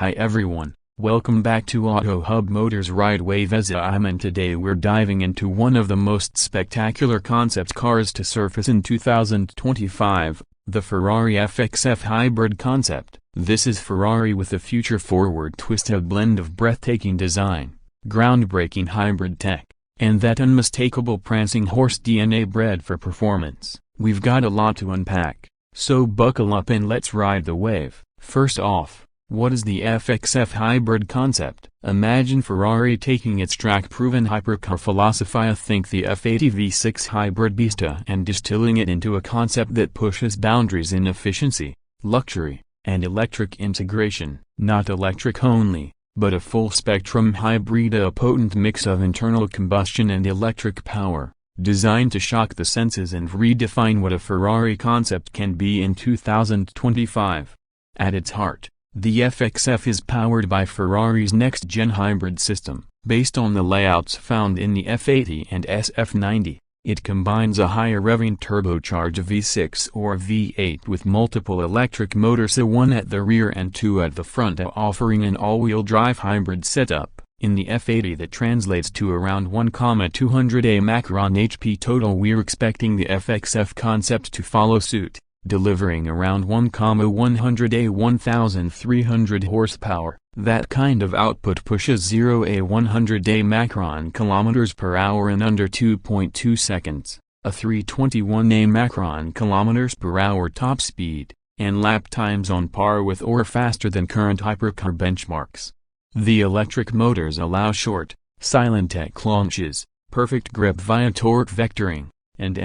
Hi everyone, welcome back to Auto Hub Motors RideWaves, and today we're diving into one of the most spectacular concept cars to surface in 2025, the Ferrari FXF Hybrid Concept. This is Ferrari with a future-forward twist, a blend of breathtaking design, groundbreaking hybrid tech, and that unmistakable prancing horse DNA bred for performance. We've got a lot to unpack, so buckle up and let's ride the wave. First off, what is the FXF Hybrid Concept? Imagine Ferrari taking its track-proven hypercar philosophy, think the F80 V6 hybrid beast, and distilling it into a concept that pushes boundaries in efficiency, luxury, and electric integration. Not electric only, but a full-spectrum hybrid, a potent mix of internal combustion and electric power, designed to shock the senses and redefine what a Ferrari concept can be in 2025. At its heart, the FXF is powered by Ferrari's next-gen hybrid system. Based on the layouts found in the F80 and SF90, it combines a higher revving turbocharged V6 or V8 with multiple electric motors, one at the rear and two at the front, offering an all-wheel drive hybrid setup. In the F80 that translates to around 1,200 Macron HP total. We're expecting the FXF concept to follow suit, delivering around 1,100 1,300 horsepower. That kind of output pushes 0 100 Macron kilometers per hour in under 2.2 seconds, a 321 Macron kilometers per hour top speed, and lap times on par with or faster than current hypercar benchmarks. The electric motors allow short, silent tech launches, perfect grip via torque vectoring, and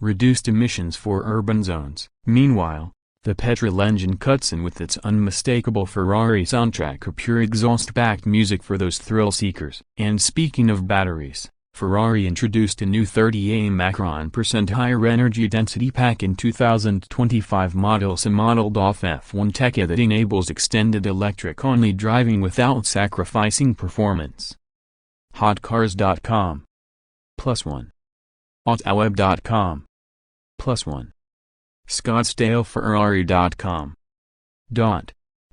reduced emissions for urban zones. Meanwhile, the petrol engine cuts in with its unmistakable Ferrari soundtrack, or pure exhaust-backed music for those thrill seekers. And speaking of batteries, Ferrari introduced a new 30 Macron % higher energy density pack in 2025 models, modeled off F1 tech that enables extended electric-only driving without sacrificing performance. Hotcars.com +1. Autoweb.com +1. ScottsdaleFerrari.com.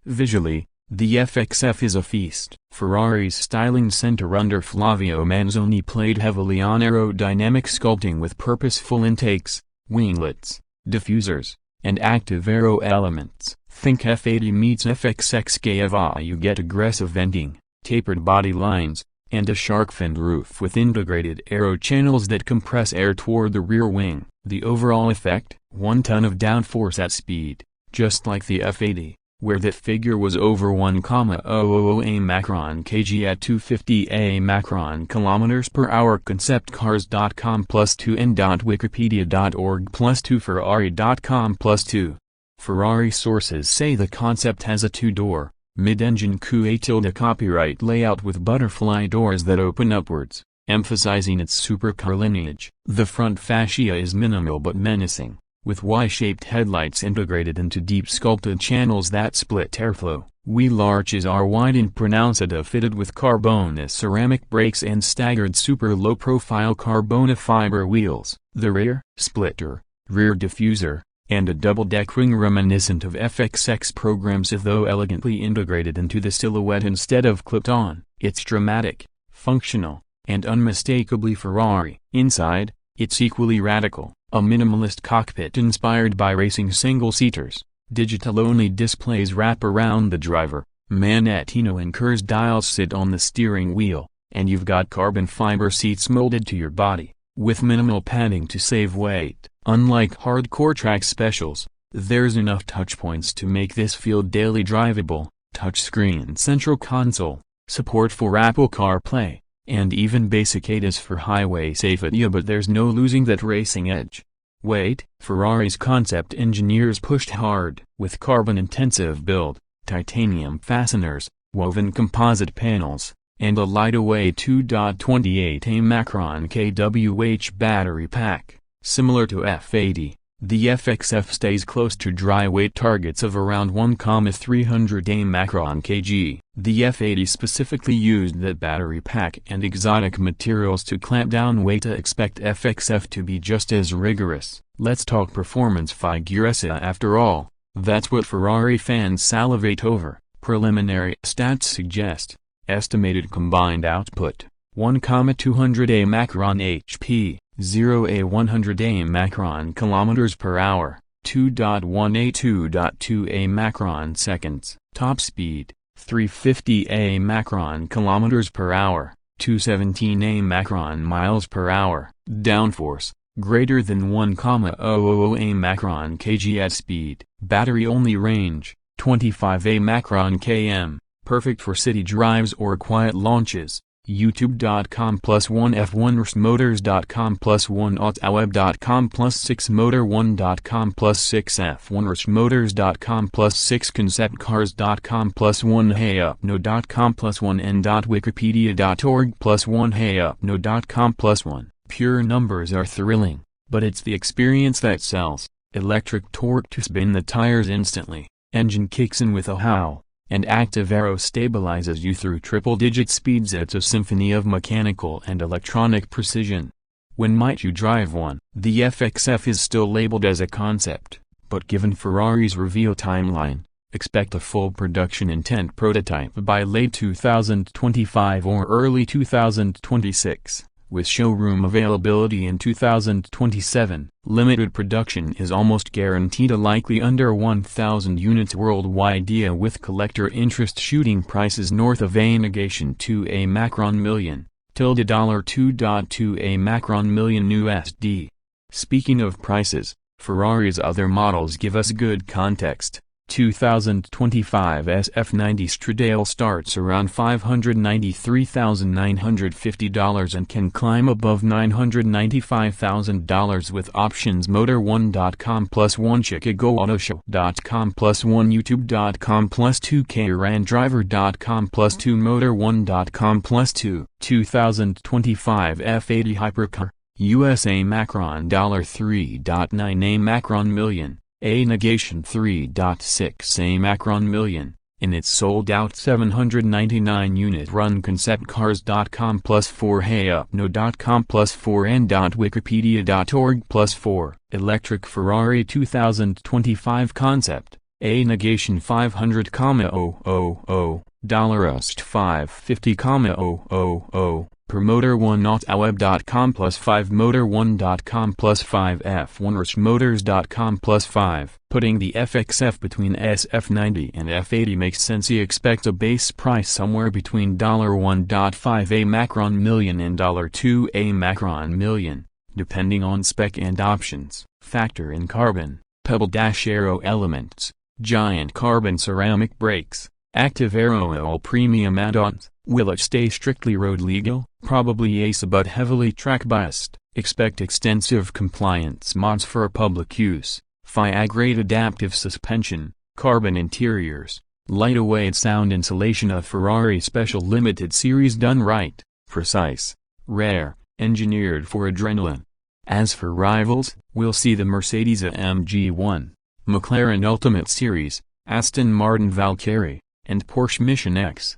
Visually, the FXF is a feast. Ferrari's styling center under Flavio Manzoni played heavily on aerodynamic sculpting with purposeful intakes, winglets, diffusers, and active aero elements. Think F80 meets FXX Gava. You get aggressive venting, tapered body lines, and a shark-finned roof with integrated aero channels that compress air toward the rear wing. The overall effect? 1 ton of downforce at speed, just like the F80, where that figure was over 1,000 Macron kg at 250 Macron kilometers per hour. Conceptcars.com +2 n.wikipedia.org +2 Ferrari.com +2. Ferrari sources say the concept has a two-door, mid-engine Q8 copyright layout with butterfly doors that open upwards, emphasizing its supercar lineage. The front fascia is minimal but menacing, with Y-shaped headlights integrated into deep sculpted channels that split airflow. Wheel arches are wide and pronounced, fitted with carbon ceramic brakes and staggered super low-profile carbon fiber wheels. The rear splitter, rear diffuser, and a double-deck ring reminiscent of FXX programs, though elegantly integrated into the silhouette instead of clipped on. It's dramatic, functional, and unmistakably Ferrari. Inside, it's equally radical. A minimalist cockpit inspired by racing single-seaters, digital-only displays wrap around the driver, Manettino and Kurz dials sit on the steering wheel, and you've got carbon fiber seats molded to your body, with minimal padding to save weight. Unlike hardcore track specials, there's enough touchpoints to make this feel daily drivable. Touchscreen central console, support for Apple CarPlay, and even basic ADAS for highway safety, but there's no losing that racing edge. Weight? Ferrari's concept engineers pushed hard. With carbon-intensive build, titanium fasteners, woven composite panels, and a lightweight 2.28 Macron kWh battery pack. Similar to F80, the FXF stays close to dry weight targets of around 1,300 Macron kg. The F80 specifically used that battery pack and exotic materials to clamp down weight. Expect FXF to be just as rigorous. Let's talk performance figures. After all, that's what Ferrari fans salivate over. Preliminary stats suggest estimated combined output 1,200 a Macron HP, 0 a 100 a Macron kilometers per hour, 2.1 a 2.2 a Macron seconds. Top speed 350 a Macron kilometers per hour, 217 a Macron miles per hour. Downforce greater than 1,000 a Macron kg at speed. Battery only range 25 a Macron km, perfect for city drives or quiet launches. YouTube.com+1 F1RSMotors.com+1 AutoWeb.com+6Motor1.com+6 F1RSMotors.com+6 ConceptCars.com+1 HeyUpNo.com+1 N.Wikipedia.org+1 HeyUpNo.com+1 Pure numbers are thrilling, but it's the experience that sells. Electric torque to spin the tires instantly, engine kicks in with a howl, and active aero stabilizes you through triple-digit speeds. It's a symphony of mechanical and electronic precision. When might you drive one? The FXF is still labeled as a concept, but given Ferrari's reveal timeline, expect a full production intent prototype by late 2025 or early 2026. With showroom availability in 2027, limited production is almost guaranteed, likely under 1,000 units worldwide, with collector interest shooting prices north of a negation 2 a Macron million, $2.2 a Macron million USD. Speaking of prices, Ferrari's other models give us good context. 2025 SF90 Stradale starts around $593,950 and can climb above $995,000 with options. Motor1.com+1 ChicagoAutoShow.com+1 YouTube.com+2 KRANDriver.com+2 Motor1.com+2 2025 F80 Hypercar USA Macron $3.9 a Macron million, a negation 3.6 a Macron million, in its sold-out 799-unit run. ConceptCars.com+4 HeyUpNo.com+4 N.Wikipedia.org+4 Electric Ferrari 2025 Concept, a negation $500,000, $Ust 550,000, per Motor1 AutoWeb.com+5 Motor1.com+5 F1RSMotors.com+5 Putting the FXF between SF90 and F80 makes sense. You expect a base price somewhere between $1.5 a Macron million and $2 a Macron million, depending on spec and options. Factor in carbon, pebble-aero elements, giant carbon ceramic brakes, active aero oil premium add-ons. Will it stay strictly road legal? Probably yes, but heavily track biased. Expect extensive compliance mods for public use. FIA-grade adaptive suspension, carbon interiors, lightweight sound insulation. A Ferrari Special Limited Series done right, precise, rare, engineered for adrenaline. As for rivals, we'll see the Mercedes AMG One, McLaren Ultimate Series, Aston Martin Valkyrie, and Porsche Mission X.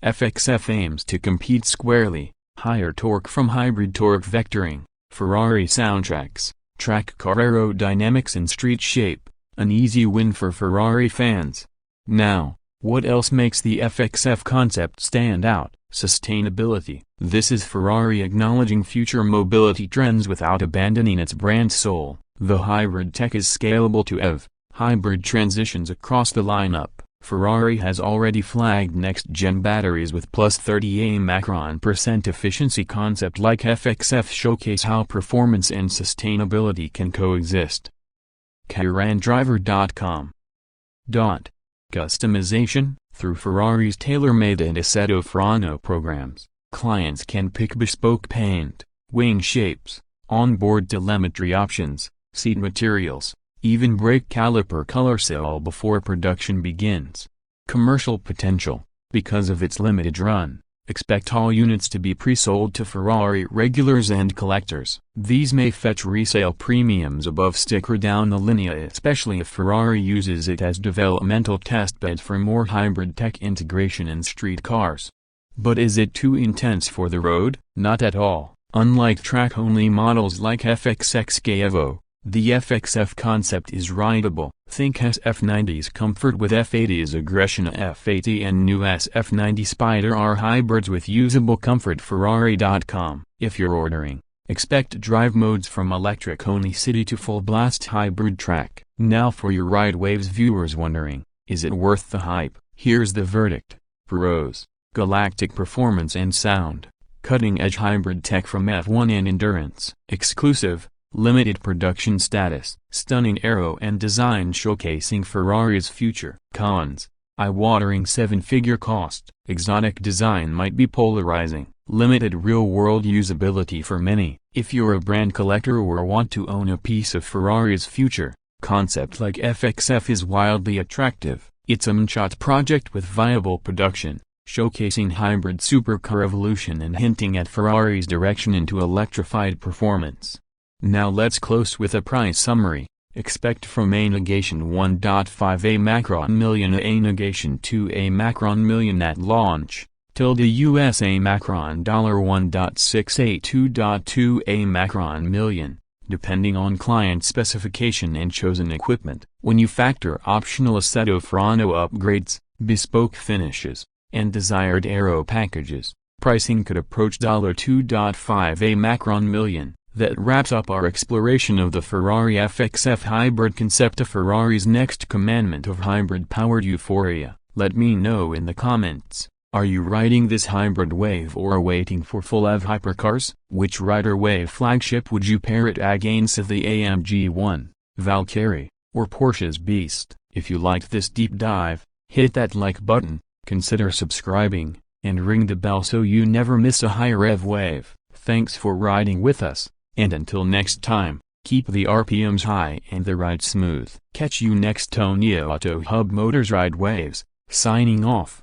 FXF aims to compete squarely. Higher torque from hybrid torque vectoring, Ferrari soundtracks, track car aerodynamics and street shape, an easy win for Ferrari fans. Now, what else makes the FXF concept stand out? Sustainability. This is Ferrari acknowledging future mobility trends without abandoning its brand soul. The hybrid tech is scalable to EV, hybrid transitions across the lineup. Ferrari has already flagged next-gen batteries with plus 30 a Macron % efficiency. Concept like FXF showcase how performance and sustainability can coexist. KRANDriver.com. Customization. Through Ferrari's tailor-made and Assetto Frano programs, clients can pick bespoke paint, wing shapes, onboard telemetry options, seat materials, even brake caliper color cell before production begins. Commercial potential. Because of its limited run, expect all units to be pre-sold to Ferrari regulars and collectors. These may fetch resale premiums above sticker down the linea, especially if Ferrari uses it as developmental testbed for more hybrid tech integration in street cars. But is it too intense for the road? Not at all. Unlike track-only models like FXX Evo, The FXF concept is rideable. Think SF90's comfort with F80's aggression. F80 and new SF90 Spider are hybrids with usable comfort. Ferrari.com. If you're ordering, expect drive modes from electric-only city to full-blast hybrid track. Now for your RideWaves viewers wondering, is it worth the hype? Here's the verdict. Pros: galactic performance and sound, cutting-edge hybrid tech from F1 and endurance. Exclusive, limited production status, stunning aero and design showcasing Ferrari's future. Cons: eye-watering 7-figure cost, exotic design might be polarizing, limited real-world usability for many. If you're a brand collector or want to own a piece of Ferrari's future, concept like FXF is wildly attractive. It's a moonshot project with viable production, showcasing hybrid supercar evolution and hinting at Ferrari's direction into electrified performance. Now let's close with a price summary. Expect from A negation 1.5 A Macron million A negation 2 A Macron million at launch, USA Macron $1.682.2 A Macron million, depending on client specification and chosen equipment. When you factor optional Assetto Frano upgrades, bespoke finishes, and desired aero packages, pricing could approach $2.5 A Macron million. That wraps up our exploration of the Ferrari FXF Hybrid Concept, a Ferrari's next commandment of hybrid-powered euphoria. Let me know in the comments, are you riding this hybrid wave or waiting for full-EV hypercars? Which RideWave flagship would you pair it against, the AMG One, Valkyrie, or Porsche's Beast? If you liked this deep dive, hit that like button, consider subscribing, and ring the bell so you never miss a high-rev wave. Thanks for riding with us. And until next time, keep the RPMs high and the ride smooth. Catch you next on Auto Hub Motors RideWaves, signing off.